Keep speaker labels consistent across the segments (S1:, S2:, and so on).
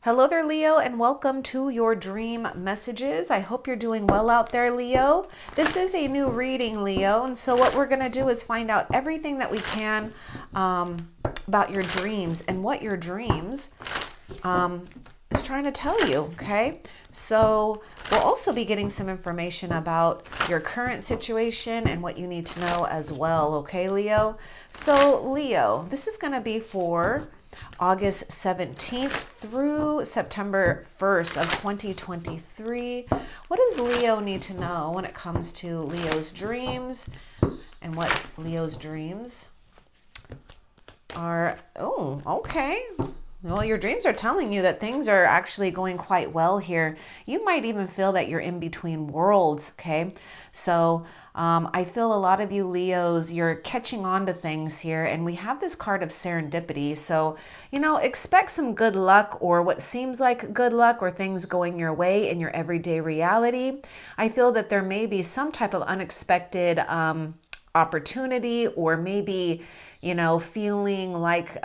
S1: Hello there, Leo, and welcome to your dream messages. I hope you're doing well out there, Leo. This is a new reading, Leo, and so what we're going to do is find out everything that we can about your dreams and what your dreams is trying to tell you, okay? So we'll also be getting some information about your current situation and what you need to know as well, okay, Leo? So, Leo, this is going to be for August 17th through September 1st of 2023. What does Leo need to know when it comes to Leo's dreams and what Leo's dreams are? Oh, okay. Well, your dreams are telling you that things are actually going quite well here. You might even feel that you're in between worlds, okay? So I feel a lot of you Leos, you're catching on to things here, and we have this card of serendipity. So, you know, expect some good luck or what seems like good luck or things going your way in your everyday reality. I feel that there may be some type of unexpected opportunity, or maybe, you know, feeling like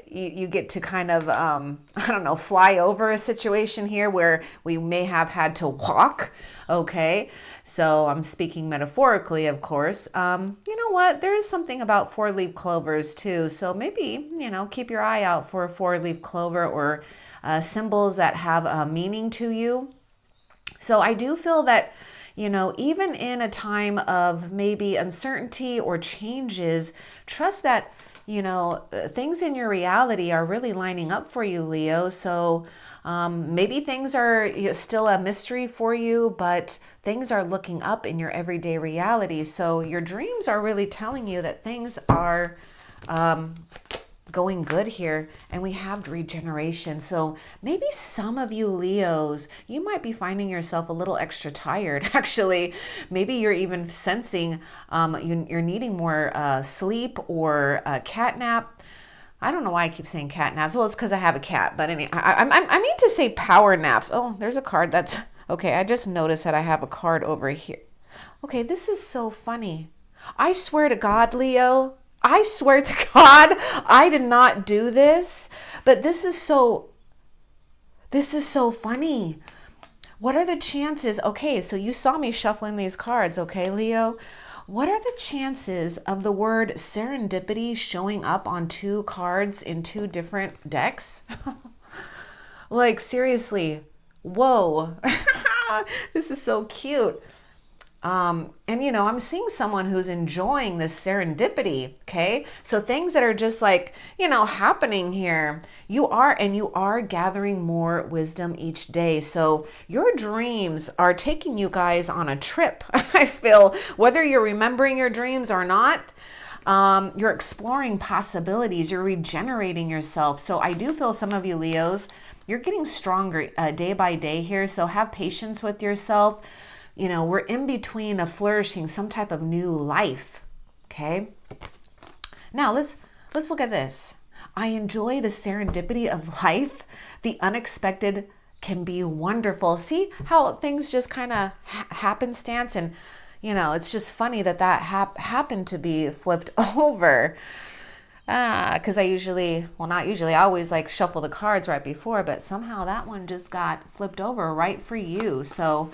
S1: you get to kind of, I don't know, fly over a situation here where we may have had to walk. Okay. So I'm speaking metaphorically, of course. You know what? There's something about four-leaf clovers too. So maybe, you know, keep your eye out for a four-leaf clover or symbols that have a meaning to you. So I do feel that, you know, even in a time of maybe uncertainty or changes, trust that, you know, things in your reality are really lining up for you, Leo. So maybe things are still a mystery for you, but things are looking up in your everyday reality. So your dreams are really telling you that things are going good here, and we have regeneration. So maybe some of you Leos, you might be finding yourself a little extra tired. Actually, maybe you're even sensing you're needing more sleep or a cat nap. I don't know why I keep saying cat naps. Well, it's because I have a cat, but anyway, I mean to say power naps. Oh, there's a card that's okay. I just noticed that I have a card over here. Okay, this is so funny. I swear to God, Leo, I swear to God, I did not do this, but this is so funny. What are the chances? Okay, so you saw me shuffling these cards, okay, Leo? What are the chances of the word serendipity showing up on two cards in two different decks? Like, seriously, whoa. This is so cute. And you know, I'm seeing someone who's enjoying this serendipity, okay? So things that are just like, you know, happening here, you are gathering more wisdom each day. So your dreams are taking you guys on a trip. I feel, whether you're remembering your dreams or not, you're exploring possibilities, you're regenerating yourself. So I do feel some of you Leos, you're getting stronger day by day here. So have patience with yourself. You know, we're in between of flourishing some type of new life, okay? Now, let's look at this. I enjoy the serendipity of life. The unexpected can be wonderful. See how things just kind of happenstance, and, you know, it's just funny that happened to be flipped over. Because I always like shuffle the cards right before, but somehow that one just got flipped over right for you. So,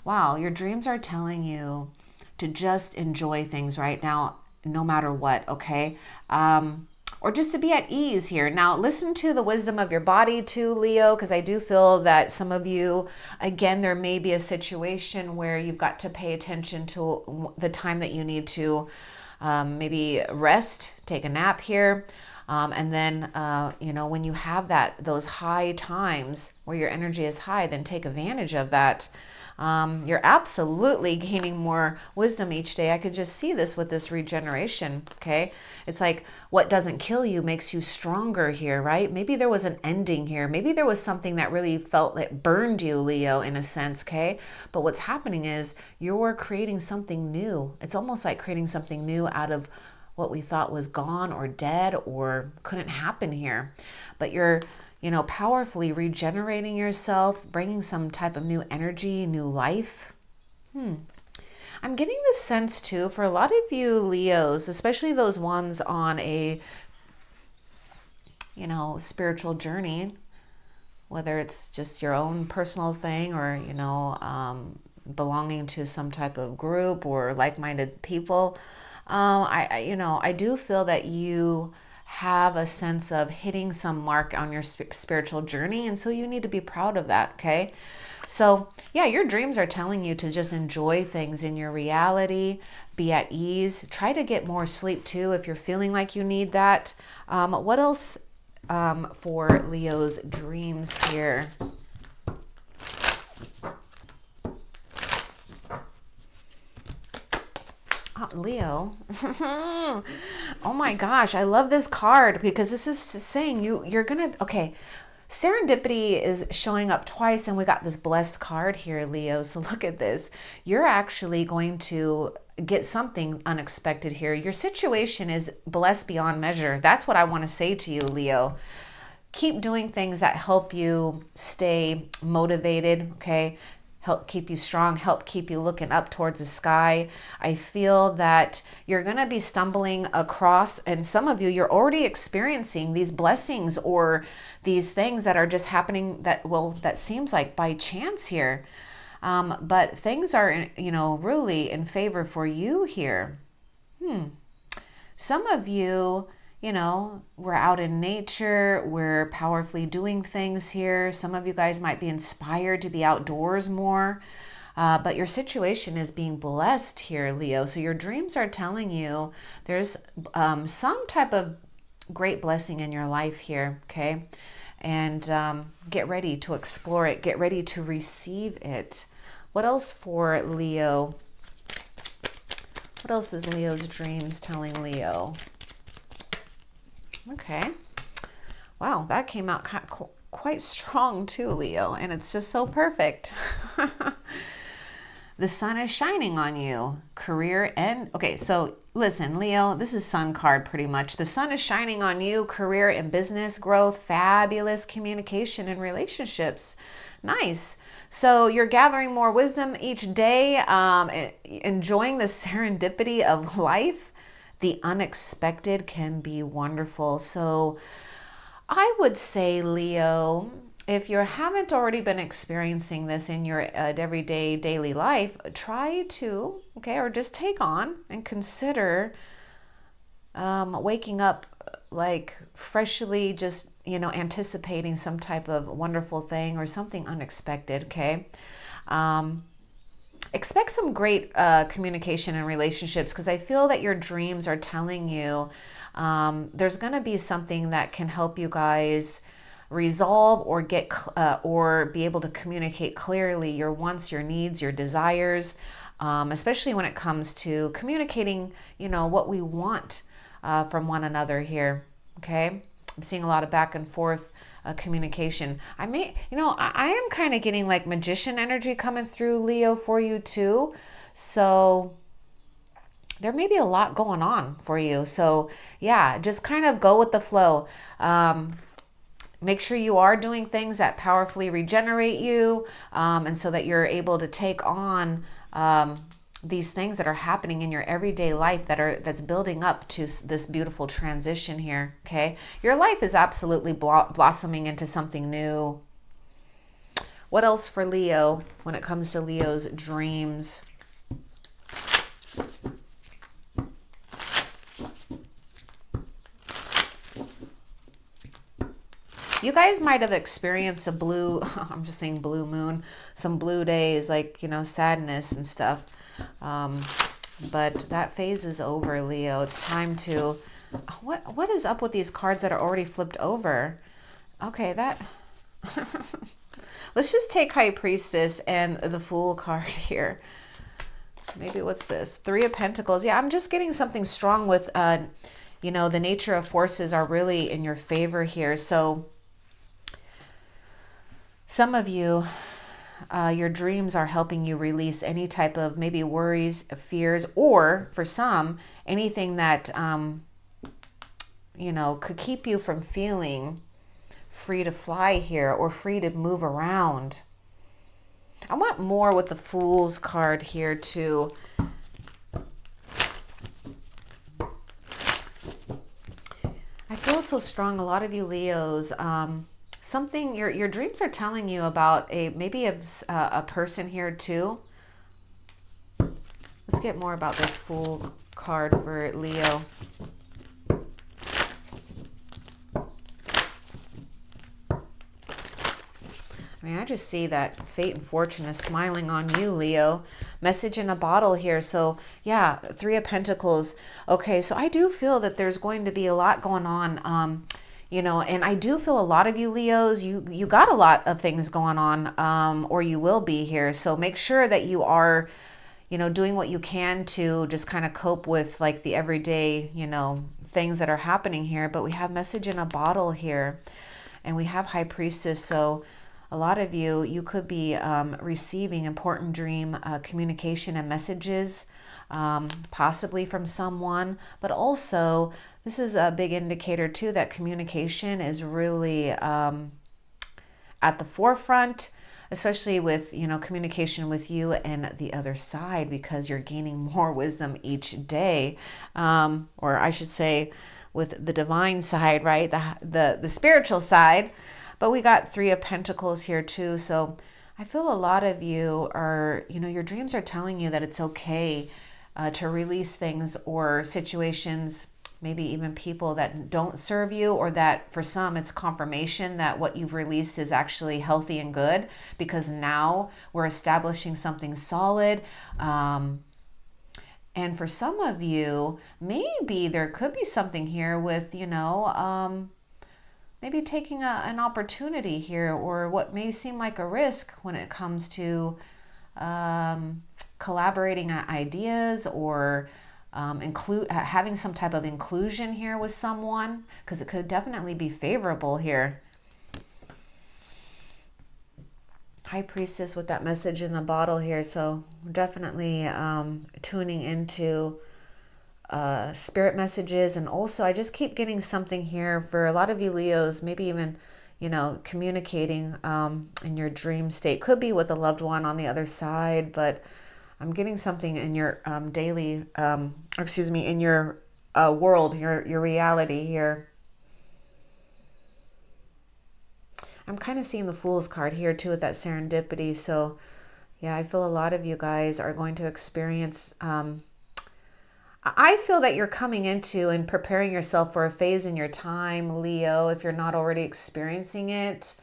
S1: wow, your dreams are telling you to just enjoy things right now, no matter what, okay? Or just to be at ease here. Now, listen to the wisdom of your body too, Leo, because I do feel that some of you, again, there may be a situation where you've got to pay attention to the time that you need to maybe rest, take a nap here. And then, you know, when you have those high times where your energy is high, then take advantage of that. You're absolutely gaining more wisdom each day. I could just see this with this regeneration, okay? It's like what doesn't kill you makes you stronger here, right? Maybe there was an ending here. Maybe there was something that really felt like burned you, Leo, in a sense, okay? But what's happening is you're creating something new. It's almost like creating something new out of what we thought was gone or dead or couldn't happen here. But you're, you know, powerfully regenerating yourself, bringing some type of new energy, new life. I'm getting this sense too, for a lot of you Leos, especially those ones on a, you know, spiritual journey, whether it's just your own personal thing or, you know, belonging to some type of group or like-minded people. You know, I do feel that you have a sense of hitting some mark on your spiritual journey, and so you need to be proud of that. Okay, so yeah, your dreams are telling you to just enjoy things in your reality, be at ease, try to get more sleep too if you're feeling like you need that. What else for Leo's dreams here? Leo. Oh my gosh, I love this card because this is saying you're gonna, okay, serendipity is showing up twice and we got this blessed card here, Leo. So look at this. You're actually going to get something unexpected here. Your situation is blessed beyond measure. That's what I want to say to you, Leo. Keep doing things that help you stay motivated, okay? Help keep you strong, help keep you looking up towards the sky. I feel that you're going to be stumbling across, and some of you, you're already experiencing these blessings or these things that are just happening that, well, that seems like by chance here. But things are, you know, really in favor for you here. Some of you, you know, we're out in nature, we're powerfully doing things here. Some of you guys might be inspired to be outdoors more, but your situation is being blessed here, Leo. So your dreams are telling you there's some type of great blessing in your life here, okay? And get ready to explore it, get ready to receive it. What else for Leo? What else is Leo's dreams telling Leo? Okay. Wow, that came out quite strong too, Leo, and it's just so perfect. The sun is shining on you. Career and, okay, so listen, Leo, this is sun card pretty much. The sun is shining on you, career and business growth, fabulous communication and relationships. Nice. So you're gathering more wisdom each day, enjoying the serendipity of life. The unexpected can be wonderful. So I would say, Leo, if you haven't already been experiencing this in your everyday daily life, try to, okay, or just take on and consider waking up like freshly, just, you know, anticipating some type of wonderful thing or something unexpected, okay? Expect some great communication and relationships, because I feel that your dreams are telling you there's going to be something that can help you guys resolve or get or be able to communicate clearly your wants, your needs, your desires, especially when it comes to communicating, you know, what we want from one another here. Okay, I'm seeing a lot of back and forth communication. I may, you know, I am kind of getting like magician energy coming through, Leo, for you too. So there may be a lot going on for you. So yeah, just kind of go with the flow. Make sure you are doing things that powerfully regenerate you, and so that you're able to take on these things that are happening in your everyday life that's building up to this beautiful transition here. Okay, your life is absolutely blossoming into something new. What else for Leo when it comes to Leo's dreams? You guys might have experienced a blue, I'm just saying blue moon, some blue days, like, you know, sadness and stuff. But that phase is over, Leo. It's time to, what is up with these cards that are already flipped over? Okay, that, let's just take High Priestess and the Fool card here. Maybe what's this? Three of Pentacles. Yeah, I'm just getting something strong with, you know, the nature of forces are really in your favor here. So some of you, your dreams are helping you release any type of maybe worries, fears, or for some, anything that, you know, could keep you from feeling free to fly here or free to move around. I want more with the Fool's card here too. I feel so strong. A lot of you Leos, Something your dreams are telling you about maybe a person here too. Let's get more about this Fool card for Leo. I mean, I just see that fate and fortune is smiling on you, Leo. Message in a bottle here. So yeah, Three of Pentacles. Okay, so I do feel that there's going to be a lot going on. You know, and I do feel a lot of you Leos, you got a lot of things going on, or you will be here. So make sure that you are, you know, doing what you can to just kind of cope with like the everyday, you know, things that are happening here. But we have Message in a bottle here, and we have High Priestess. So a lot of you could be receiving important dream communication and messages, possibly from someone, but also this is a big indicator too that communication is really at the forefront, especially with, you know, communication with you and the other side, because you're gaining more wisdom each day, or I should say with the divine side, right? The spiritual side. But we got Three of Pentacles here too. So I feel a lot of you are, you know, your dreams are telling you that it's okay to release things or situations, maybe even people that don't serve you, or that for some it's confirmation that what you've released is actually healthy and good, because now we're establishing something solid. And for some of you, maybe there could be something here with, you know, maybe taking an opportunity here, or what may seem like a risk when it comes to collaborating ideas, or having some type of inclusion here with someone, because it could definitely be favorable here. High Priestess with that Message in the bottle here. So definitely tuning into spirit messages. And also I just keep getting something here for a lot of you Leos, maybe even, you know, communicating in your dream state. Could be with a loved one on the other side, but I'm getting something in your daily, in your world, your reality here. I'm kind of seeing the Fool's card here too with that serendipity. So yeah, I feel a lot of you guys are going to experience, I feel that you're coming into and preparing yourself for a phase in your time, Leo, if you're not already experiencing it,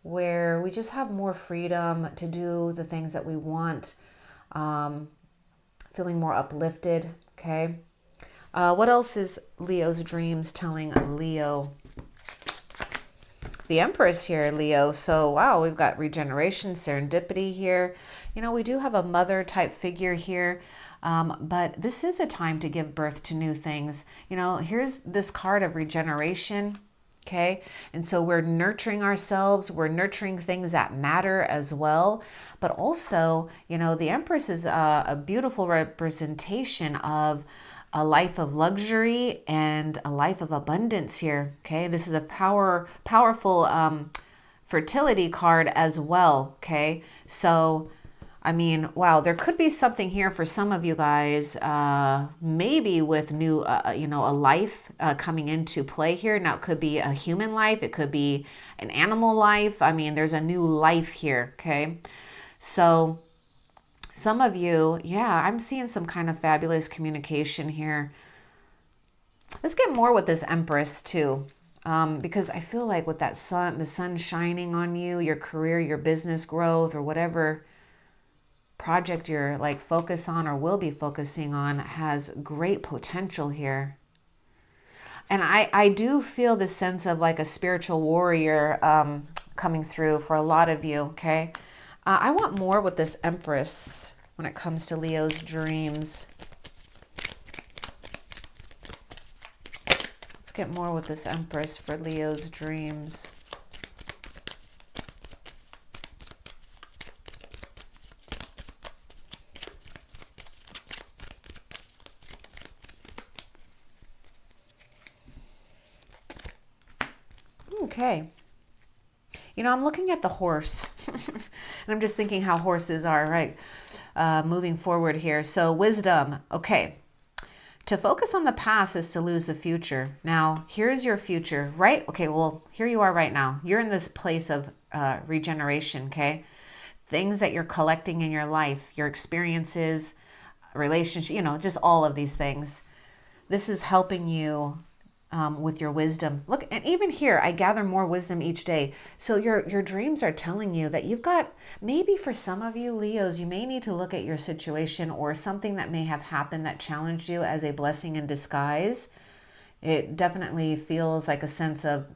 S1: where we just have more freedom to do the things that we want, feeling more uplifted, okay? What else is Leo's dreams telling Leo? The Empress here, Leo. So, wow, we've got regeneration, serendipity here. You know, we do have a mother type figure here. But this is a time to give birth to new things. You know, here's this card of regeneration, okay? And so we're nurturing ourselves. We're nurturing things that matter as well. But also, you know, the Empress is a beautiful representation of a life of luxury and a life of abundance here, okay? This is a powerful fertility card as well, okay? So I mean, wow, there could be something here for some of you guys, maybe with new, you know, a life coming into play here. Now, it could be a human life. It could be an animal life. I mean, there's a new life here, okay? So some of you, yeah, I'm seeing some kind of fabulous communication here. Let's get more with this Empress too. Because I feel like with that sun, the sun shining on you, your career, your business growth, or whatever project you're like focus on or will be focusing on has great potential here. And I do feel this sense of like a spiritual warrior coming through for a lot of you, okay? I want more with this Empress when it comes to Leo's dreams. Let's get more with this Empress for Leo's dreams. Okay. You know, I'm looking at the horse and I'm just thinking how horses are, right? Moving forward here. So wisdom. Okay. To focus on the past is to lose the future. Now, here's your future, right? Okay, well, here you are right now. You're in this place of regeneration, okay? Things that you're collecting in your life, your experiences, relationship, just all of these things. This is helping you with your wisdom. Look, and even here, I gather more wisdom each day. So your dreams are telling you that you've got, maybe for some of you Leos, you may need to look at your situation or something that may have happened that challenged you as a blessing in disguise. It definitely feels like a sense of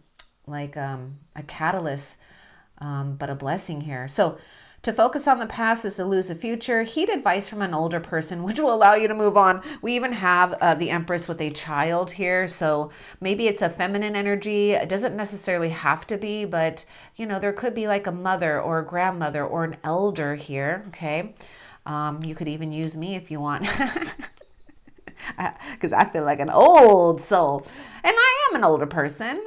S1: like a catalyst, but a blessing here. So to focus on the past is to lose the future. Heed advice from an older person, which will allow you to move on. We even have the Empress with a child here. So maybe it's a feminine energy. It doesn't necessarily have to be, but there could be like a mother or a grandmother or an elder here. Okay. You could even use me if you want. Because I feel like an old soul. And I am an older person.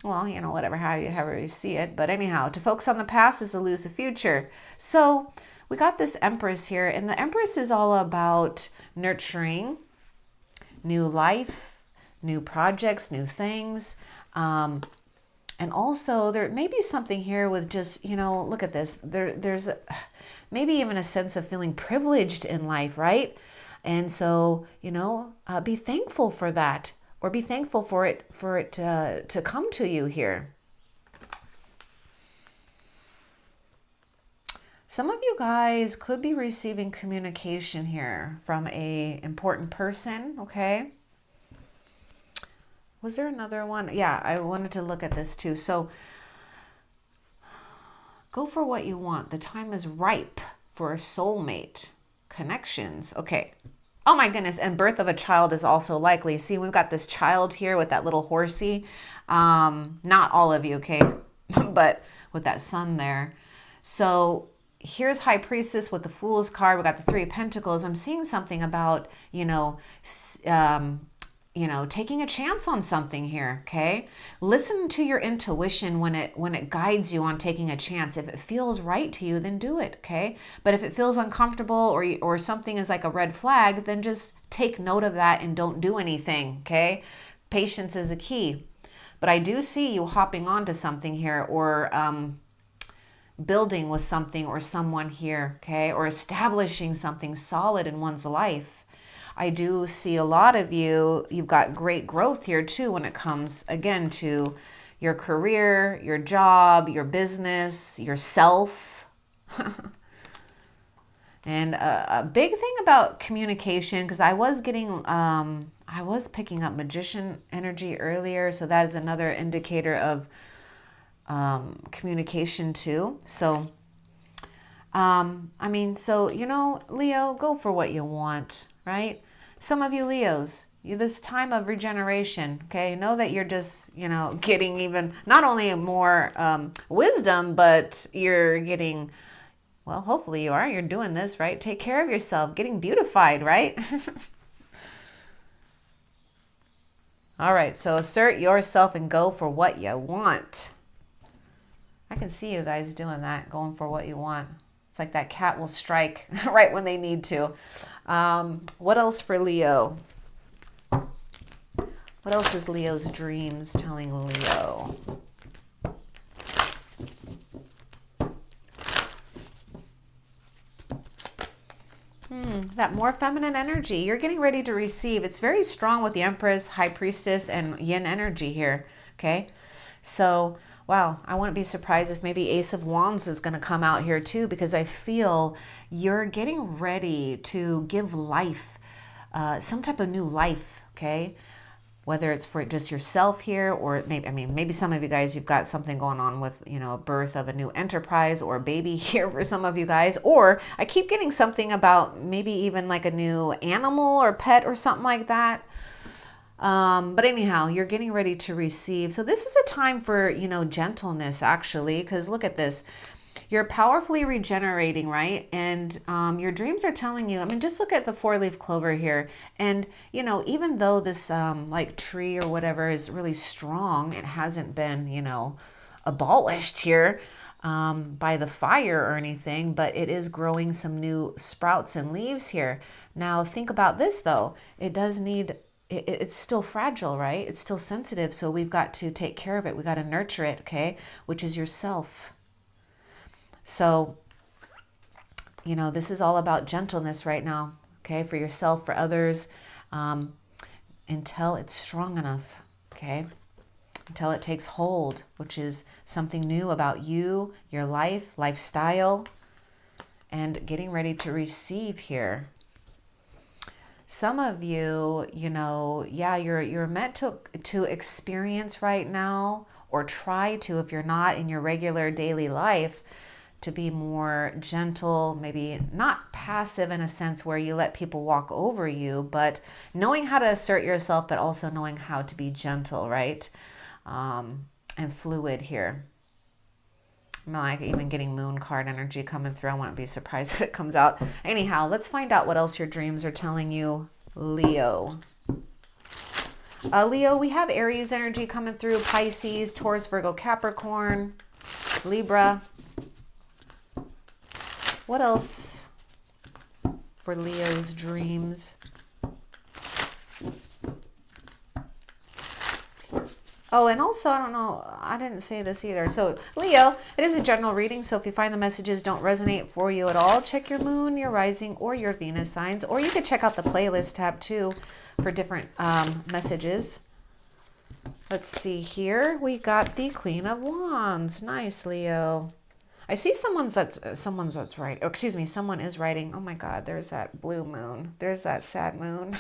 S1: Well, whatever, however you see it. But anyhow, to focus on the past is to lose the future. So we got this Empress here, and the Empress is all about nurturing new life, new projects, new things. And also there may be something here with just, look at this. There's maybe even a sense of feeling privileged in life, right? And so, be thankful for that. Or be thankful for it to come to you here. Some of you guys could be receiving communication here from a important person, okay? Was there another one? Yeah, I wanted to look at this too. So go for what you want. The time is ripe for a soulmate connections. Okay. Oh my goodness, and birth of a child is also likely. See, we've got this child here with that little horsey. Not all of you, okay? But with that sun there. So here's High Priestess with the Fool's card. We got the Three of Pentacles. I'm seeing something about, taking a chance on something here, okay? Listen to your intuition when it guides you on taking a chance. If it feels right to you, then do it, okay? But if it feels uncomfortable or something is like a red flag, then just take note of that and don't do anything, okay? Patience is a key. But I do see you hopping onto something here or building with something or someone here, okay? Or establishing something solid in one's life. I do see a lot of you've got great growth here too when it comes, again, to your career, your job, your business, yourself. And a big thing about communication, because I was picking up Magician energy earlier, so that is another indicator of communication too. So, Leo, go for what you want, right? Some of you Leos, this time of regeneration, okay, know that you're just, getting even not only more wisdom, but you're getting, well, hopefully you're doing this, right? Take care of yourself, getting beautified, right? All right, so assert yourself and go for what you want. I can see you guys doing that, going for what you want. It's like that cat will strike right when they need to. What else for Leo? What else is Leo's dreams telling Leo? That more feminine energy. You're getting ready to receive. It's very strong with the Empress, High Priestess, and Yin energy here. Okay. So, wow, I wouldn't be surprised if maybe Ace of Wands is going to come out here too, because I feel you're getting ready to give life, some type of new life, okay? Whether it's for just yourself here or maybe some of you guys, you've got something going on with, a birth of a new enterprise or a baby here for some of you guys. Or I keep getting something about maybe even like a new animal or pet or something like that. But anyhow, you're getting ready to receive. So this is a time for, gentleness actually, because look at this. You're powerfully regenerating, right? And your dreams are telling you, just look at the 4-leaf clover here. And, even though this like tree or whatever is really strong, it hasn't been, abolished here. by the fire or anything, but it is growing some new sprouts and leaves here. Now think about this though. It does need, it's still fragile, right? It's still sensitive. So we've got to take care of it. We got to nurture it, okay? Which is yourself. So, you know, this is all about gentleness right now, okay? For yourself, for others, until it's strong enough, okay? Until it takes hold, which is something new about you, your life, lifestyle, and getting ready to receive here. Some of you, you know, yeah, you're meant to experience right now, or try to, if you're not in your regular daily life, to be more gentle, maybe not passive in a sense where you let people walk over you, but knowing how to assert yourself, but also knowing how to be gentle, right? And fluid here. I'm like even getting moon card energy coming through. I wouldn't be surprised if it comes out. Anyhow, let's find out what else your dreams are telling you, Leo. Leo, we have Aries energy coming through, Pisces, Taurus, Virgo, Capricorn, Libra. What else for Leo's dreams? Oh, and also, I don't know, I didn't say this either. So, Leo, it is a general reading. So if you find the messages don't resonate for you at all, check your moon, your rising, or your Venus signs. Or you could check out the playlist tab too for different messages. Let's see here. We got the Queen of Wands. Nice, Leo. I see someone's that's right. Oh, excuse me, someone is writing. Oh my God, there's that blue moon. There's that sad moon.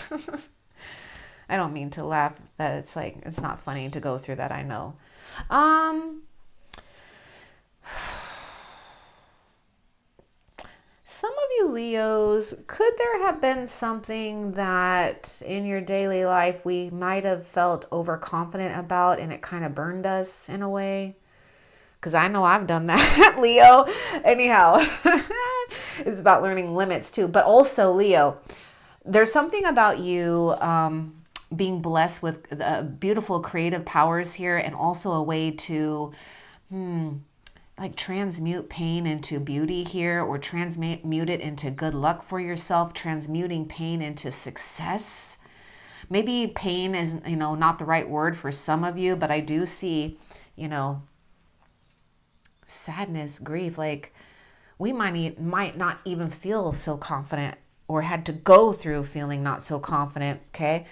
S1: I don't mean to laugh. That it's like, it's not funny to go through that. I know. Some of you Leos, could there have been something that in your daily life we might have felt overconfident about and it kind of burned us in a way? Because I know I've done that, Leo. Anyhow, it's about learning limits too. But also, Leo, there's something about you being blessed with beautiful creative powers here, and also a way to like transmute pain into beauty here, or transmute it into good luck for yourself, transmuting pain into success. Maybe pain is, you know, not the right word for some of you, but I do see, you know, sadness, grief. Like we might not even feel so confident, or had to go through feeling not so confident, okay?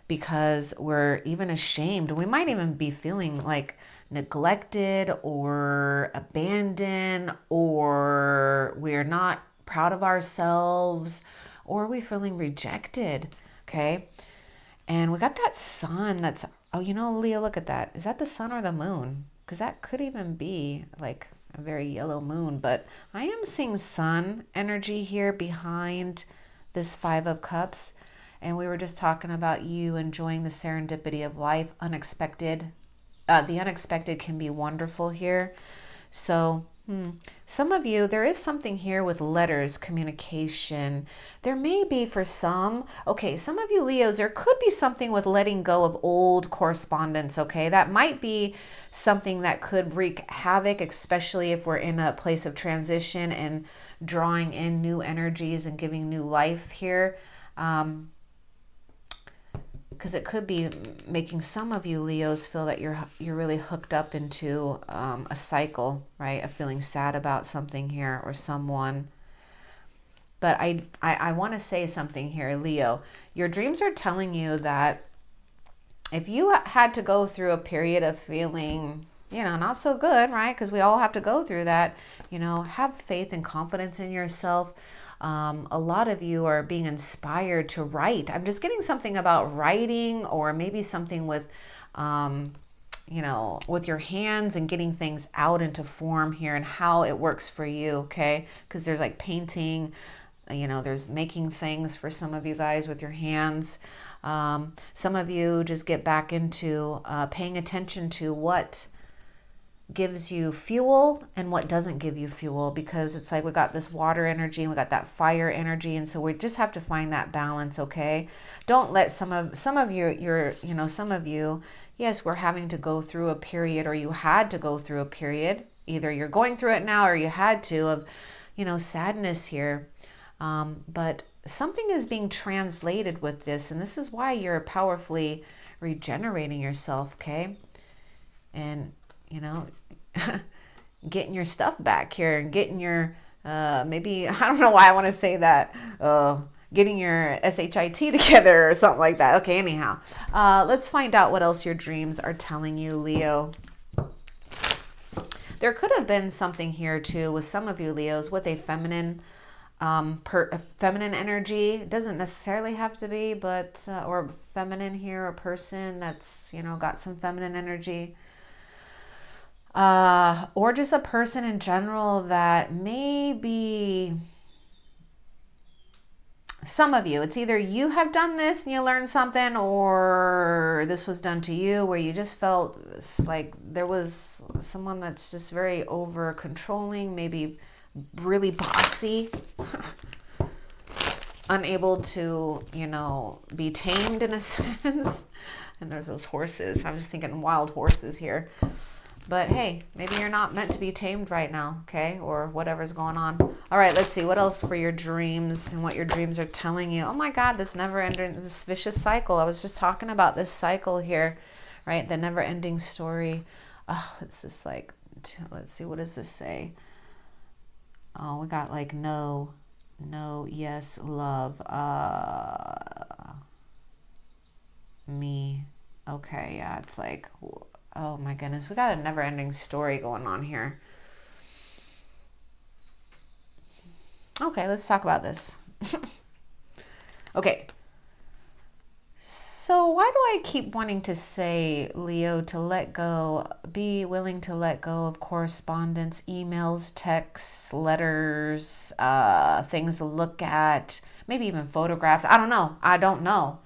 S1: Because we're even ashamed. We might even be feeling like neglected or abandoned, or we're not proud of ourselves, or we're feeling rejected, okay? And we got that sun that's, oh, you know, Leo, look at that. Is that the sun or the moon? Because that could even be like a very yellow moon, but I am seeing sun energy here behind this Five of Cups. And we were just talking about you enjoying the serendipity of life, unexpected. The unexpected can be wonderful here. So some of you, there is something here with letters, communication. There may be for some, okay, some of you Leos, there could be something with letting go of old correspondence, okay? That might be something that could wreak havoc, especially if we're in a place of transition and drawing in new energies and giving new life here. Because it could be making some of you Leos feel that you're really hooked up into a cycle, right? Of feeling sad about something here or someone. But I want to say something here, Leo. Your dreams are telling you that if you had to go through a period of feeling, you know, not so good, right? Because we all have to go through that. You know, have faith and confidence in yourself. A lot of you are being inspired to write. I'm just getting something about writing, or maybe something with, you know, with your hands and getting things out into form here, and how it works for you, okay? Because there's like painting, you know, there's making things for some of you guys with your hands. Some of you just get back into paying attention to what gives you fuel and what doesn't give you fuel, because it's like we got this water energy and we got that fire energy, and so we just have to find that balance, okay? Don't let some of you, yes, we're having to go through a period, or you had to go through a period, either you're going through it now or you had to, of, you know, sadness here. But something is being translated with this, and this is why you're powerfully regenerating yourself, okay? And, you know, getting your stuff back here and getting your, maybe, I don't know why I want to say that, getting your SHIT together or something like that. Okay, anyhow, let's find out what else your dreams are telling you, Leo. There could have been something here too with some of you Leos with a feminine feminine energy. It doesn't necessarily have to be, but or feminine here, a person that's, you know, got some feminine energy, or just a person in general that maybe, some of you, it's either you have done this and you learned something, or this was done to you where you just felt like there was someone that's just very over controlling, maybe really bossy, unable to, you know, be tamed in a sense. And there's those horses. I'm just thinking wild horses here. But hey, maybe you're not meant to be tamed right now, okay? Or whatever's going on. All right, let's see. What else for your dreams and what your dreams are telling you? Oh my God, this never-ending, this vicious cycle. I was just talking about this cycle here, right? The never-ending story. Oh, it's just like, let's see, what does this say? Oh, we got like no, yes, love, me. Okay, yeah, it's like, oh my goodness, we got a never-ending story going on here. Okay, let's talk about this. Okay. So why do I keep wanting to say, Leo, to let go, be willing to let go of correspondence, emails, texts, letters, things to look at, maybe even photographs. I don't know.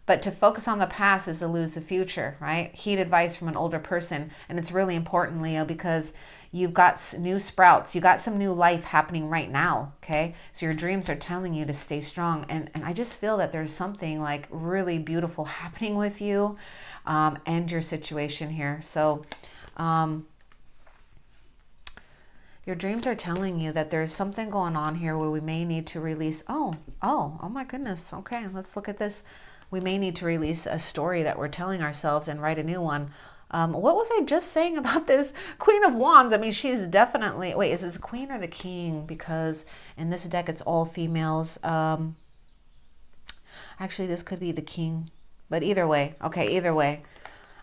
S1: But to focus on the past is to lose the future, right? Heed advice from an older person. And it's really important, Leo, because you've got new sprouts. You got some new life happening right now, okay? So your dreams are telling you to stay strong. And I just feel that there's something like really beautiful happening with you and your situation here. So your dreams are telling you that there's something going on here where we may need to release. Oh my goodness. Okay, let's look at this. We may need to release a story that we're telling ourselves and write a new one. What was I just saying about this Queen of Wands? I mean, she's definitely, wait, is it the Queen or the King? Because in this deck, it's all females. Actually, this could be the King, but either way. Okay, either way.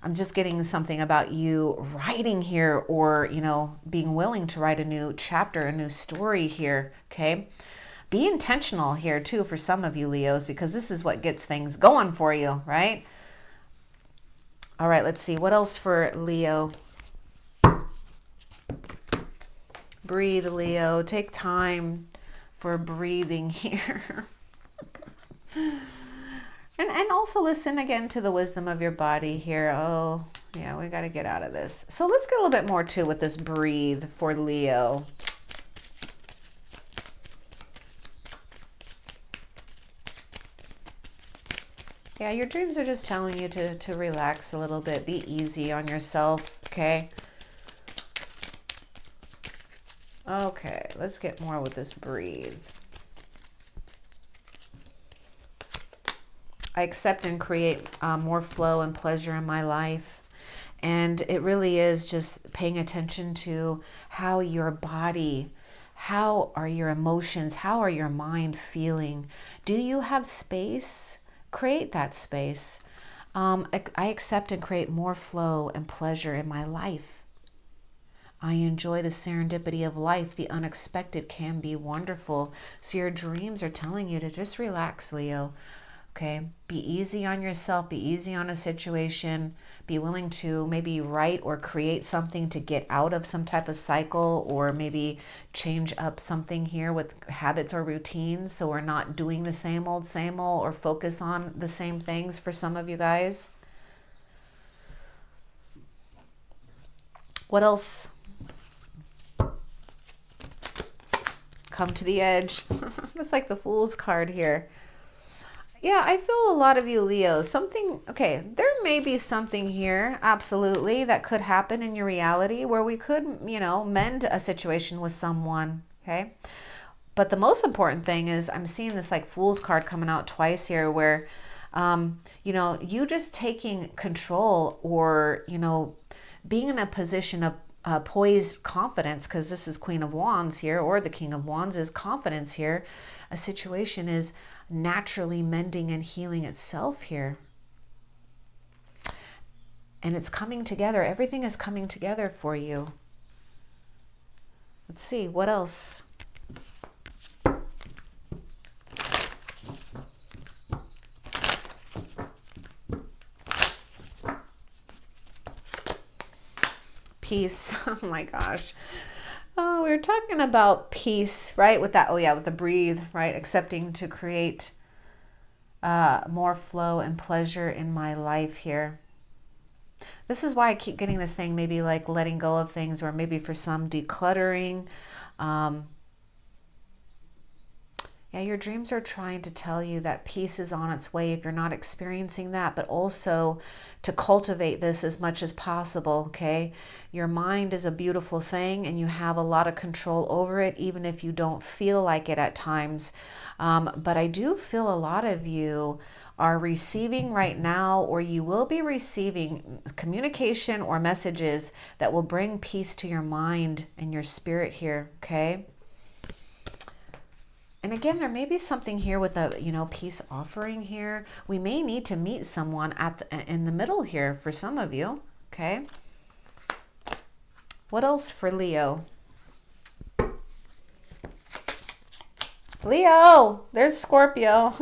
S1: I'm just getting something about you writing here, or, you know, being willing to write a new chapter, a new story here, okay? Be intentional here too for some of you Leos, because this is what gets things going for you, right? All right, let's see. What else for Leo? Breathe, Leo. Take time for breathing here. And also listen again to the wisdom of your body here. Oh, yeah, we got to get out of this. So let's get a little bit more too with this breathe for Leo. Yeah, your dreams are just telling you to relax a little bit. Be easy on yourself, okay? Okay, let's get more with this breathe. I accept and create more flow and pleasure in my life. And it really is just paying attention to how your body, how are your emotions, how are your mind feeling? Do you have space? Create that space. I accept and create more flow and pleasure in my life. I enjoy the serendipity of life. The unexpected can be wonderful. So your dreams are telling you to just relax, Leo. Okay, be easy on yourself, be easy on a situation, be willing to maybe write or create something to get out of some type of cycle, or maybe change up something here with habits or routines so we're not doing the same old, or focus on the same things for some of you guys. What else? Come to the edge. That's like the Fool's card here. Yeah, I feel a lot of you Leos, something, okay, there may be something here, absolutely, that could happen in your reality where we could, you know, mend a situation with someone, okay? But the most important thing is I'm seeing this like Fool's card coming out twice here where, you know, you just taking control or, you know, being in a position of poised confidence, because this is Queen of Wands here, or the King of Wands is confidence here. A situation is naturally mending and healing itself here. And it's coming together. Everything is coming together for you. Let's see, what else? Peace. Oh my gosh. Oh, we were talking about peace, right? With that, oh yeah, with the breathe, right? Accepting to create more flow and pleasure in my life here. This is why I keep getting this thing, maybe like letting go of things, or maybe for some decluttering. Yeah, your dreams are trying to tell you that peace is on its way if you're not experiencing that, but also to cultivate this as much as possible, okay? Your mind is a beautiful thing and you have a lot of control over it, even if you don't feel like it at times. But I do feel a lot of you are receiving right now, or you will be receiving communication or messages that will bring peace to your mind and your spirit here, okay? And again, there may be something here with a, you know, peace offering here. We may need to meet someone in the middle here for some of you, okay? What else for Leo? Leo, there's Scorpio.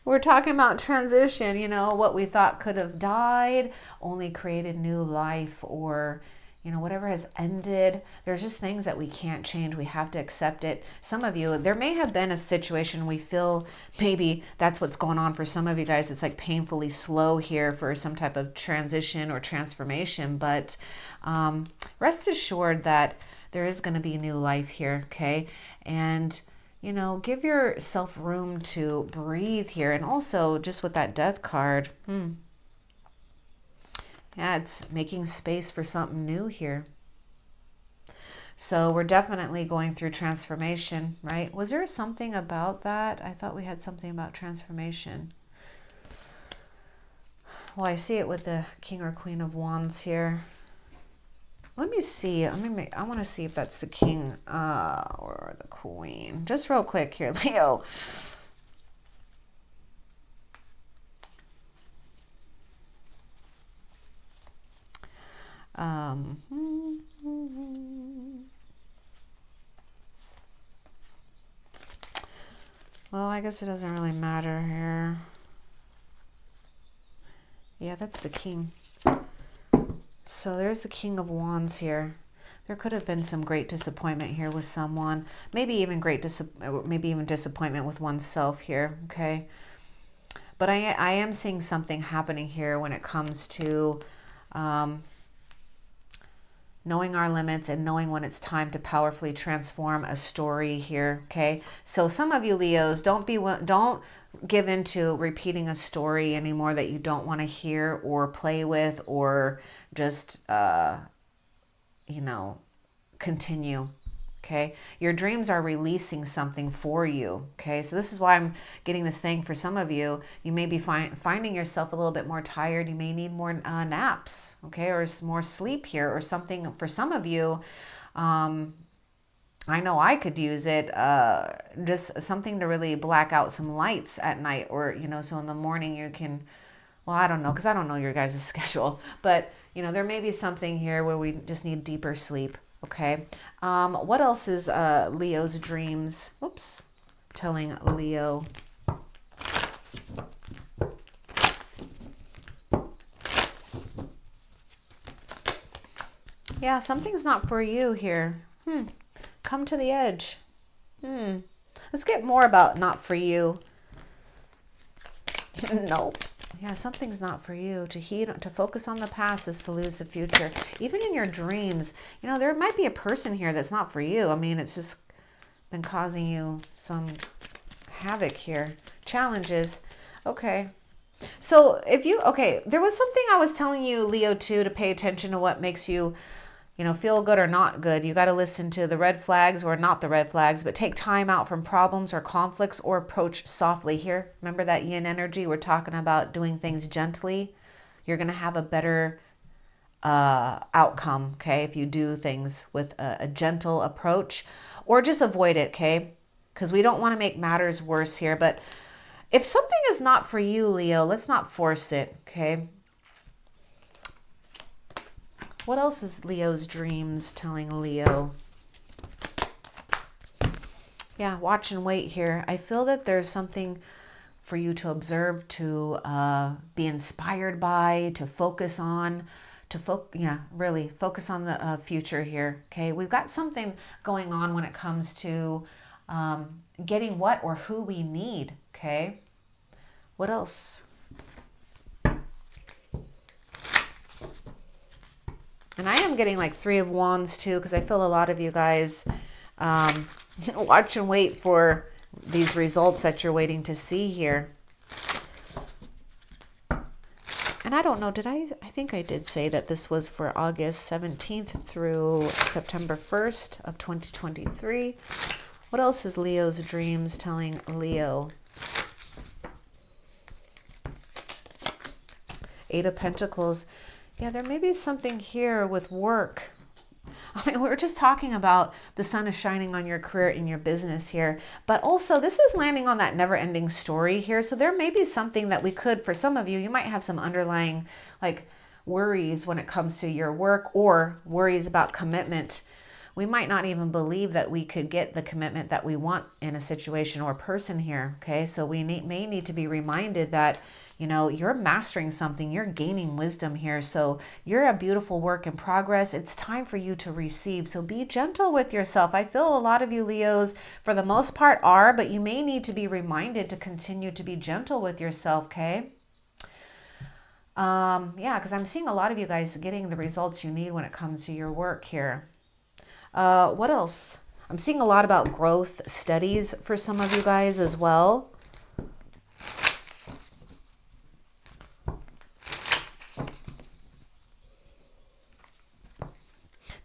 S1: We're talking about transition, you know, what we thought could have died, only created new life, or, you know, whatever has ended. There's just things that we can't change. We have to accept it. Some of you, there may have been a situation we feel maybe that's what's going on for some of you guys. It's like painfully slow here for some type of transition or transformation. But rest assured that there is going to be new life here, okay? And, you know, give yourself room to breathe here. And also just with that death card, yeah, it's making space for something new here. So we're definitely going through transformation, right? Was there something about that? I thought we had something about transformation. Well, I see it with the King or Queen of Wands here. Let me see. I want to see if that's the King or the Queen. Just real quick here, Leo. Well, I guess it doesn't really matter here. Yeah, that's the King. So there's the King of Wands here. There could have been some great disappointment here with someone. Maybe even disappointment with oneself here, okay? But I am seeing something happening here when it comes to knowing our limits and knowing when it's time to powerfully transform a story here, okay? So some of you Leos, don't give into repeating a story anymore that you don't want to hear or play with, or just, you know, continue. Okay, your dreams are releasing something for you. Okay, so this is why I'm getting this thing for some of you. You may be finding yourself a little bit more tired. You may need more naps, okay, or more sleep here, or something. For some of you, I know I could use it. Just something to really black out some lights at night, or, you know, so in the morning you can. Well, I don't know, because I don't know your guys' schedule, but, you know, there may be something here where we just need deeper sleep. Okay. What else is Leo's dreams? Oops. Telling Leo. Yeah, something's not for you here. Come to the edge. Let's get more about not for you. Nope. Yeah, something's not for you. To focus on the past is to lose the future. Even in your dreams, you know, there might be a person here that's not for you. I mean, it's just been causing you some havoc here. Challenges. Okay. So if you, okay, there was something I was telling you, Leo, too, to pay attention to what makes you, you know, feel good or not good. You got to listen to the red flags or not the red flags, but take time out from problems or conflicts or approach softly here. Remember that yin energy? We're talking about doing things gently. You're going to have a better outcome, okay, if you do things with a gentle approach, or just avoid it, okay, because we don't want to make matters worse here. But if something is not for you, Leo, let's not force it, okay? What else is Leo's dreams telling Leo? Yeah, watch and wait here. I feel that there's something for you to observe, to be inspired by, to focus on, really focus on the future here, okay? We've got something going on when it comes to getting what or who we need, okay? What else? And I am getting like 3 of Wands too, because I feel a lot of you guys watch and wait for these results that you're waiting to see here. And I don't know, I think I did say that this was for August 17th through September 1st of 2023. What else is Leo's dreams telling Leo? 8 of Pentacles. Yeah, there may be something here with work. I mean, we were just talking about the sun is shining on your career and your business here, but also this is landing on that never-ending story here. So there may be something that we could, for some of you, you might have some underlying like worries when it comes to your work or worries about commitment. We might not even believe that we could get the commitment that we want in a situation or person here. Okay, so we may need to be reminded that, you know, you're mastering something, you're gaining wisdom here. So you're a beautiful work in progress. It's time for you to receive. So be gentle with yourself. I feel a lot of you Leos, for the most part, are, but you may need to be reminded to continue to be gentle with yourself, okay? Yeah, because I'm seeing a lot of you guys getting the results you need when it comes to your work here. What else? I'm seeing a lot about growth studies for some of you guys as well.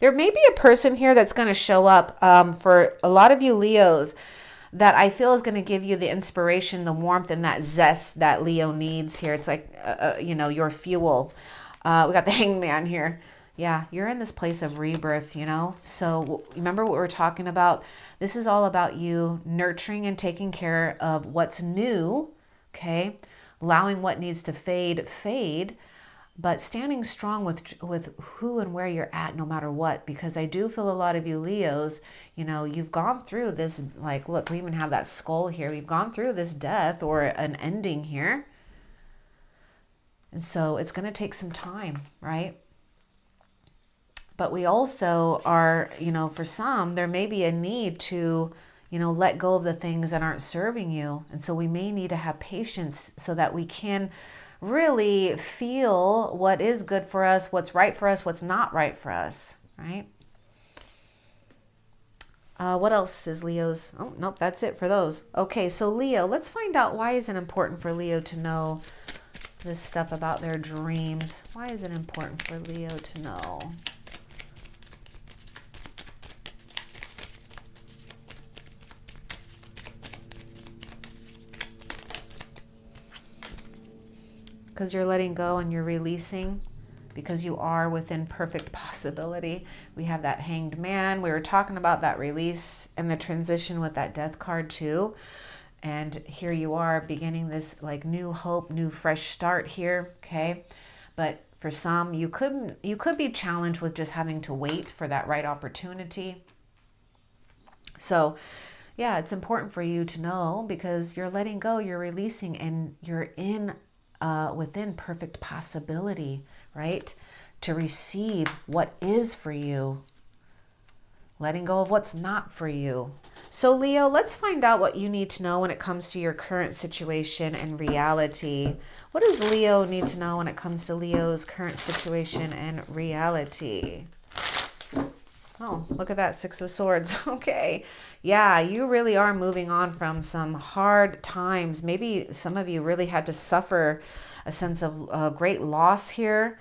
S1: There may be a person here that's going to show up for a lot of you Leos that I feel is going to give you the inspiration, the warmth, and that zest that Leo needs here. It's like, you know, your fuel. We got the Hangman here. Yeah, you're in this place of rebirth, you know. So remember what we're talking about? This is all about you nurturing and taking care of what's new, okay? Allowing what needs to fade, but standing strong with who and where you're at no matter what, because I do feel a lot of you Leos, you know, you've gone through this, like, look, we even have that skull here. We've gone through this death or an ending here. And so it's going to take some time, right? But we also are, you know, for some, there may be a need to, you know, let go of the things that aren't serving you. And so we may need to have patience so that we can really feel what is good for us, what's right for us, what's not right for us, right? What else is Leo's? Oh, nope, that's it for those. Okay, so Leo, let's find out, why is it important for Leo to know this stuff about their dreams? Why is it important for Leo to know? Because you're letting go and you're releasing, because you are within perfect possibility. We have that Hanged Man. We were talking about that release and the transition with that Death card too. And here you are beginning this like new hope, new fresh start here, okay? But for some, you could be challenged with just having to wait for that right opportunity. So yeah, it's important for you to know, because you're letting go, you're releasing, and you're within perfect possibility, right? To receive what is for you. Letting go of what's not for you. So Leo, let's find out what you need to know when it comes to your current situation and reality. What does Leo need to know when it comes to Leo's current situation and reality? Oh, look at that, Six of Swords. Okay. Yeah, you really are moving on from some hard times. Maybe some of you really had to suffer a sense of great loss here.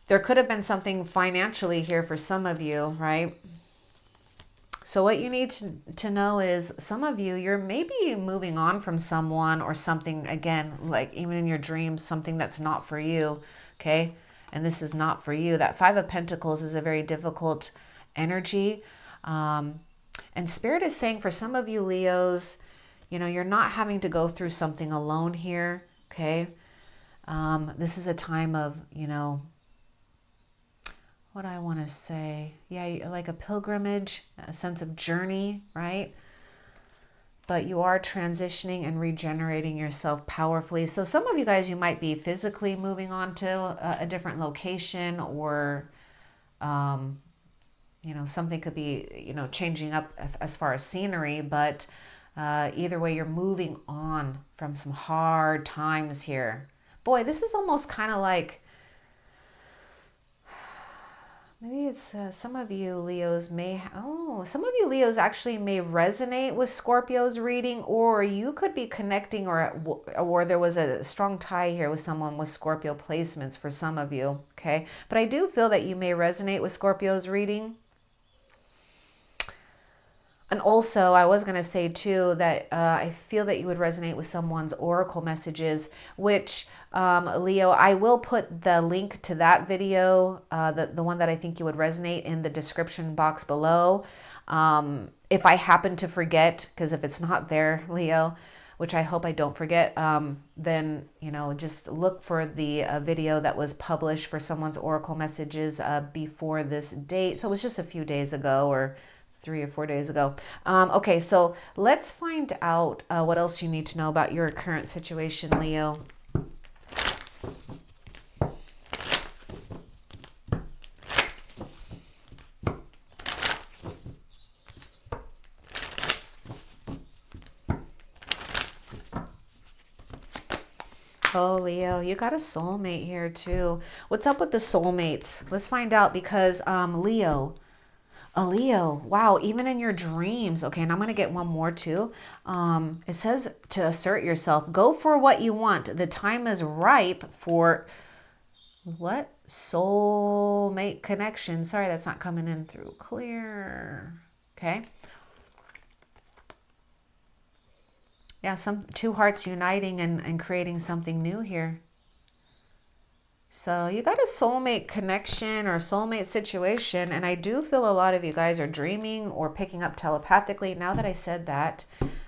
S1: There could have been something financially here for some of you, right? So what you need to know is some of you, you're maybe moving on from someone or something, again, like even in your dreams, something that's not for you, okay? And this is not for you. That Five of Pentacles is a very difficult energy. And Spirit is saying for some of you Leos, you know, you're not having to go through something alone here, okay? This is a time of, you know, what I want to say. Yeah, like a pilgrimage, a sense of journey, right? But you are transitioning and regenerating yourself powerfully. So some of you guys, you might be physically moving on to a different location, or, you know, something could be, you know, changing up as far as scenery, but either way, you're moving on from some hard times here. Boy, this is almost kind of like, maybe it's some of you Leos may, some of you Leos actually may resonate with Scorpio's reading, or you could be connecting, or there was a strong tie here with someone with Scorpio placements for some of you, okay? But I do feel that you may resonate with Scorpio's reading. And also, I was going to say too that I feel that you would resonate with someone's oracle messages, which, Leo, I will put the link to that video, the one that I think you would resonate, in the description box below. If I happen to forget, because if it's not there, Leo, which I hope I don't forget, then, you know, just look for the video that was published for someone's oracle messages before this date. So it was just a few days ago, or 3 or 4 days ago. Okay, so let's find out what else you need to know about your current situation, Leo. Oh, Leo, you got a soulmate here too. What's up with the soulmates? Let's find out, because Leo, wow, even in your dreams. Okay, and I'm going to get one more too. It says to assert yourself. Go for what you want. The time is ripe for what? Soulmate connection. Sorry, that's not coming in through clear. Okay. Yeah, two hearts uniting and creating something new here. So you got a soulmate connection or soulmate situation, and I do feel a lot of you guys are dreaming or picking up telepathically. Now that I said that,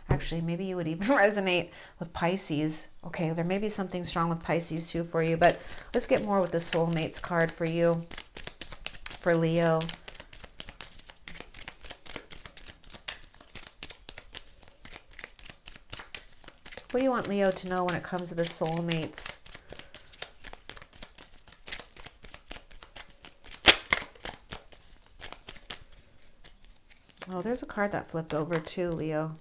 S1: actually, maybe you would even resonate with Pisces. Okay, there may be something strong with Pisces too for you, but let's get more with the soulmates card for you, for Leo. What do you want Leo to know when it comes to the soulmates? Oh, there's a card that flipped over too, Leo.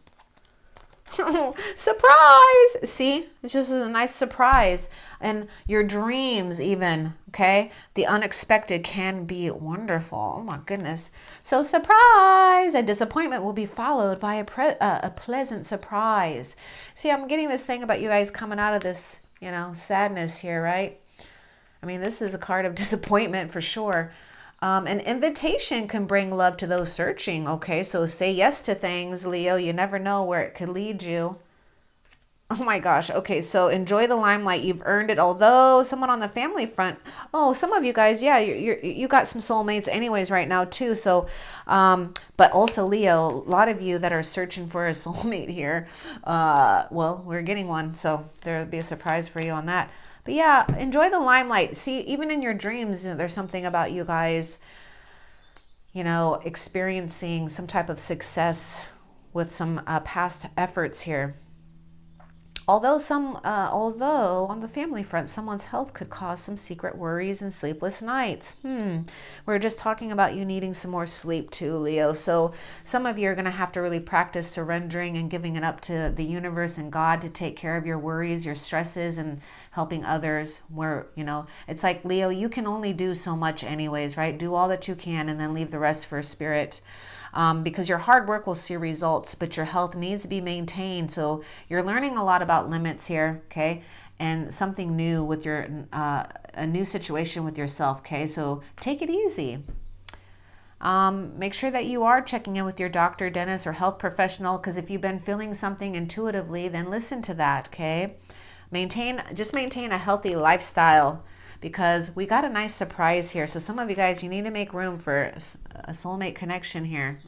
S1: Surprise! See, it's just a nice surprise. And your dreams even, okay? The unexpected can be wonderful. Oh my goodness. So surprise! A disappointment will be followed by a pleasant surprise. See, I'm getting this thing about you guys coming out of this, you know, sadness here, right? I mean, this is a card of disappointment for sure. An invitation can bring love to those searching, okay? So say yes to things, Leo. You never know where it could lead you. Oh my gosh. Okay, so enjoy the limelight. You've earned it. Although someone on the family front, oh, some of you guys, yeah, you got some soulmates anyways right now too. So, but also Leo, a lot of you that are searching for a soulmate here, well, we're getting one. So there'll be a surprise for you on that. But yeah, enjoy the limelight. See, even in your dreams, there's something about you guys, you know, experiencing some type of success with some past efforts here. Although on the family front, someone's health could cause some secret worries and sleepless nights. We're just talking about you needing some more sleep too, Leo. So some of you are going to have to really practice surrendering and giving it up to the universe and God to take care of your worries, your stresses, and helping others, where, you know, it's like, Leo, you can only do so much anyways, right? Do all that you can and then leave the rest for spirit. Because your hard work will see results, but your health needs to be maintained. So you're learning a lot about limits here, okay? And something new with your, a new situation with yourself, okay? So take it easy. Make sure that you are checking in with your doctor, dentist, or health professional, because if you've been feeling something intuitively, then listen to that, okay? Just maintain a healthy lifestyle, because we got a nice surprise here. So some of you guys, you need to make room for a soulmate connection here.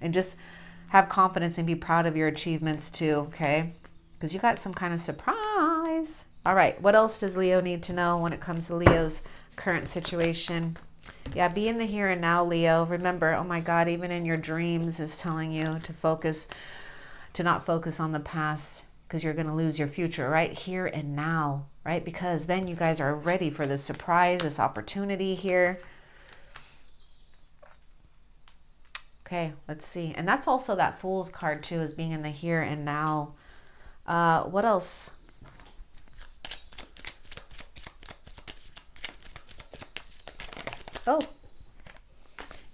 S1: And just have confidence and be proud of your achievements too, okay? Because you got some kind of surprise. All right, what else does Leo need to know when it comes to Leo's current situation? Yeah, be in the here and now, Leo. Remember, oh my God, even in your dreams is telling you to not focus on the past, because you're going to lose your future, right? Here and now, right? Because then you guys are ready for this surprise, this opportunity here. Okay, let's see. And that's also that Fool's card too, is being in the here and now. What else? Oh,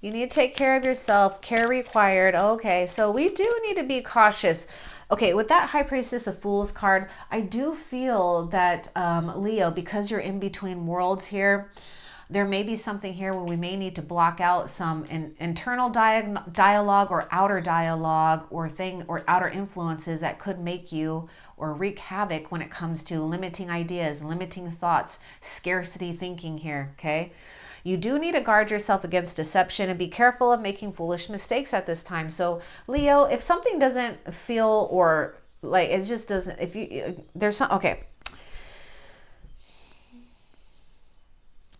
S1: you need to take care of yourself. Care required. Okay, so we do need to be cautious. Okay, with that High Priestess, the Fool's card, I do feel that, Leo, because you're in between worlds here, there may be something here where we may need to block out some internal dialogue or outer dialogue or outer influences that could make you or wreak havoc when it comes to limiting ideas, limiting thoughts, scarcity thinking here, okay? You do need to guard yourself against deception and be careful of making foolish mistakes at this time. So Leo, if something doesn't feel, or like it just doesn't, if you, there's some, okay.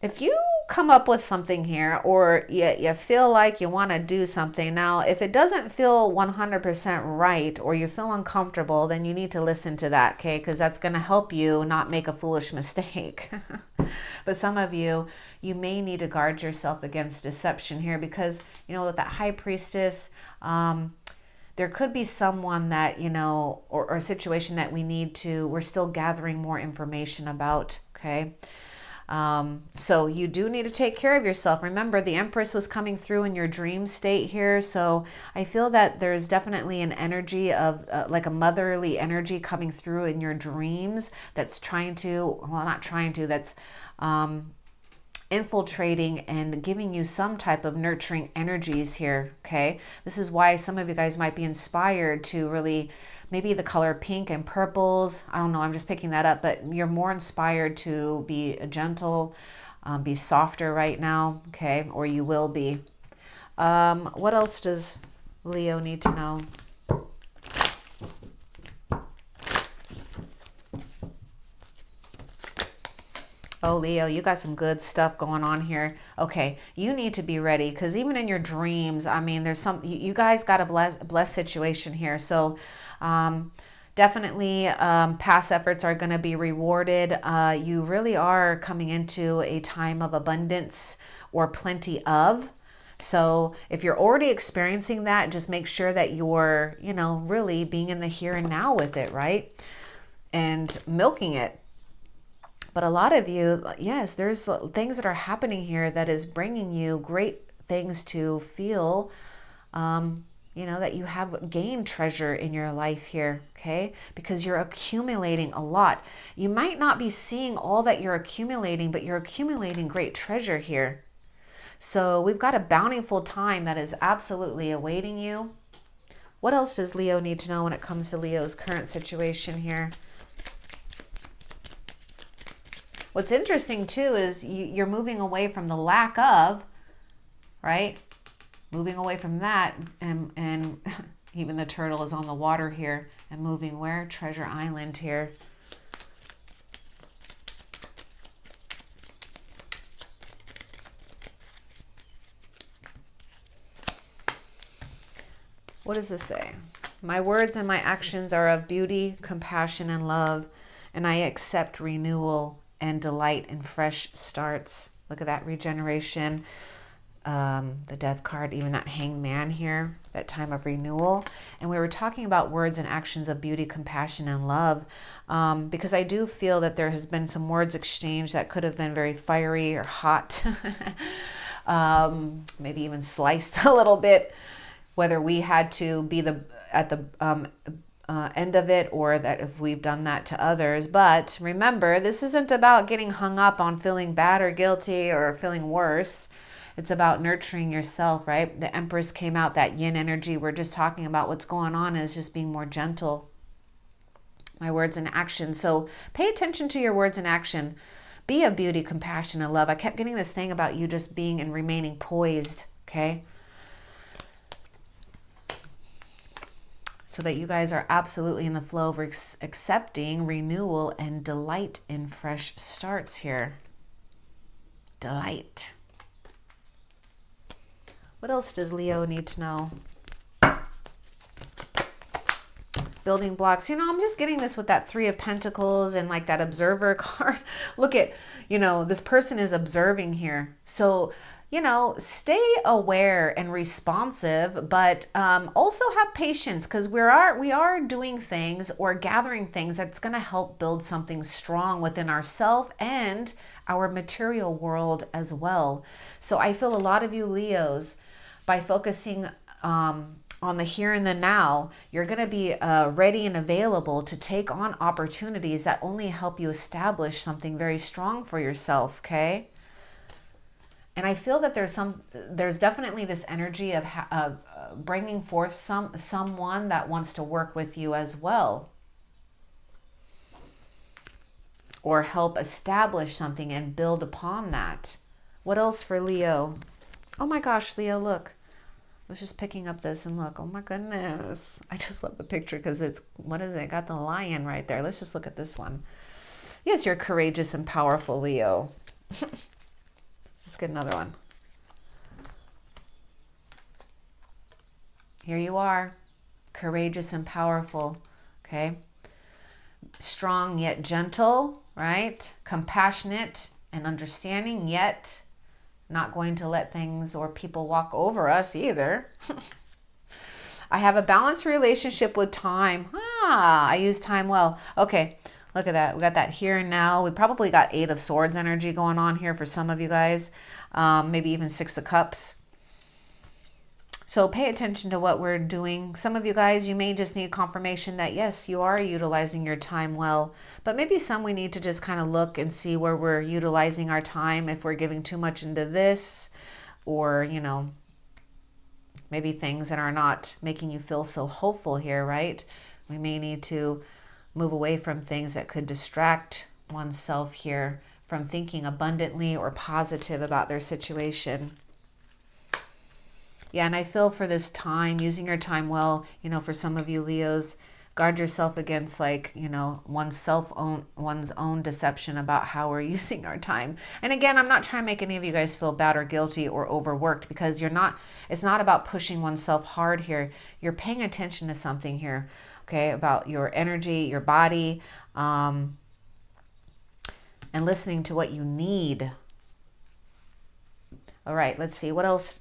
S1: If you come up with something here, or you feel like you want to do something, now if it doesn't feel 100% right, or you feel uncomfortable, then you need to listen to that, okay? Because that's going to help you not make a foolish mistake. But some of you, you may need to guard yourself against deception here, because, you know, with that High Priestess, there could be someone that, you know, or a situation that we're still gathering more information about, okay? So you do need to take care of yourself. Remember, the Empress was coming through in your dream state here. So I feel that there's definitely an energy of like a motherly energy coming through in your dreams that's that's infiltrating and giving you some type of nurturing energies here, okay? This is why some of you guys might be inspired to really, maybe the color pink and purples, I don't know, I'm just picking that up, but you're more inspired to be gentle, be softer right now, okay? Or you will be. What else does Leo need to know? Oh, Leo, you got some good stuff going on here. Okay, you need to be ready, because even in your dreams, I mean, there's some, you guys got a blessed situation here. So definitely past efforts are going to be rewarded. You really are coming into a time of abundance, or plenty of. So if you're already experiencing that, just make sure that you're, you know, really being in the here and now with it, right? And milking it. But a lot of you, yes, there's things that are happening here that is bringing you great things to feel, you know, that you have gained treasure in your life here, okay? Because you're accumulating a lot. You might not be seeing all that you're accumulating, but you're accumulating great treasure here. So we've got a bountiful time that is absolutely awaiting you. What else does Leo need to know when it comes to Leo's current situation here? What's interesting too is you're moving away from the lack of, right? Moving away from that, and even the turtle is on the water here, and moving where? Treasure Island here. What does this say? My words and my actions are of beauty, compassion, and love, and I accept renewal and delight in fresh starts. Look at that, regeneration. the death card, even that hanged man here, that time of renewal. And we were talking about words and actions of beauty, compassion, and love, because I do feel that there has been some words exchanged that could have been very fiery or hot, maybe even sliced a little bit, whether we had to be at the end of it, or that if we've done that to others. But remember, this isn't about getting hung up on feeling bad or guilty or feeling worse. It's about nurturing yourself, right? The Empress came out, that yin energy. We're just talking about what's going on is just being more gentle. My words and action. So pay attention to your words and action. Be of beauty, compassion, and love. I kept getting this thing about you just being and remaining poised, okay? So that you guys are absolutely in the flow of accepting renewal and delight in fresh starts here. Delight. What else does Leo need to know? Building blocks. You know, I'm just getting this with that Three of Pentacles and like that observer card. Look at, you know, this person is observing here. So, you know, stay aware and responsive, but also have patience, because we are doing things or gathering things that's going to help build something strong within ourselves and our material world as well. So I feel a lot of you Leos, by focusing on the here and the now, you're going to be ready and available to take on opportunities that only help you establish something very strong for yourself, okay? And I feel that there's definitely this energy of bringing forth someone that wants to work with you as well, or help establish something and build upon that. What else for Leo? Oh my gosh, Leo, look. I was just picking up this and look, oh my goodness. I just love the picture because it's, what is it? Got the lion right there. Let's just look at this one. Yes, you're courageous and powerful, Leo. Let's get another one. Here you are, courageous and powerful, okay? Strong yet gentle, right? Compassionate and understanding, yet not going to let things or people walk over us either. I have a balanced relationship with time. I use time well. Okay, look at that. We got that here and now. We probably got 8 of Swords energy going on here for some of you guys. Maybe even 6 of Cups. So pay attention to what we're doing. Some of you guys, you may just need confirmation that yes, you are utilizing your time well. But maybe some we need to just kind of look and see where we're utilizing our time, if we're giving too much into this, or, you know, maybe things that are not making you feel so hopeful here, right? We may need to move away from things that could distract oneself here from thinking abundantly or positive about their situation. Yeah, and I feel for this time, using your time well, you know, for some of you Leos, guard yourself against, like, you know, one's own deception about how we're using our time. And again, I'm not trying to make any of you guys feel bad or guilty or overworked, because it's not about pushing oneself hard here. You're paying attention to something here, okay, about your energy, your body, and listening to what you need. All right, let's see what else.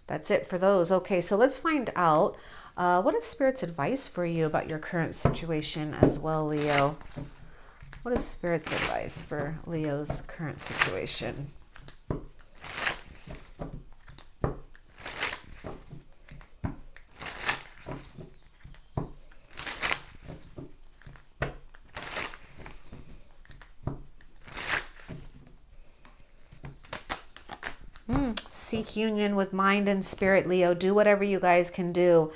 S1: That's it for those. Okay, so let's find out what is Spirit's advice for you about your current situation as well, Leo. What is Spirit's advice for Leo's current situation? Seek union with mind and spirit, Leo. Do whatever you guys can do.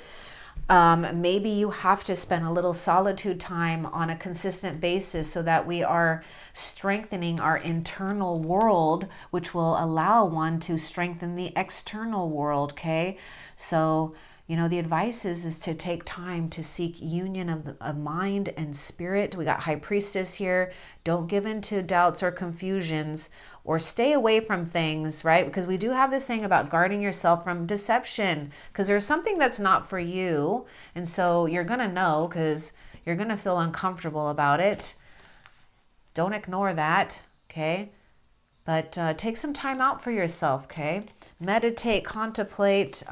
S1: Maybe you have to spend a little solitude time on a consistent basis so that we are strengthening our internal world, which will allow one to strengthen the external world, okay? So, you know, the advice is to take time to seek union of mind and spirit. We got High Priestess here. Don't give in to doubts or confusions, or stay away from things, right? Because we do have this thing about guarding yourself from deception, because there's something that's not for you. And so you're going to know, because you're going to feel uncomfortable about it. Don't ignore that, okay? But take some time out for yourself, okay? Meditate, contemplate.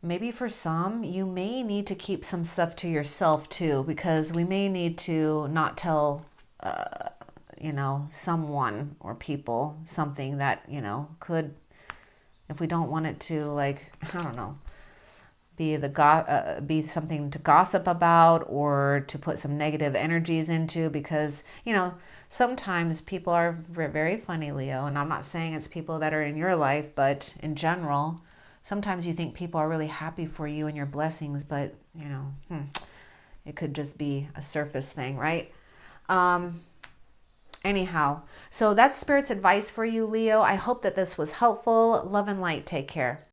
S1: Maybe for some, you may need to keep some stuff to yourself too, because we may need to not tell, someone or people something that, could, if we don't want it to, like, I don't know, be something to gossip about or to put some negative energies into, because sometimes people are very funny, Leo, and I'm not saying it's people that are in your life, but in general, sometimes you think people are really happy for you and your blessings, but it could just be a surface thing, right? Anyhow, so that's Spirit's advice for you, Leo. I hope that this was helpful. Love and light. Take care.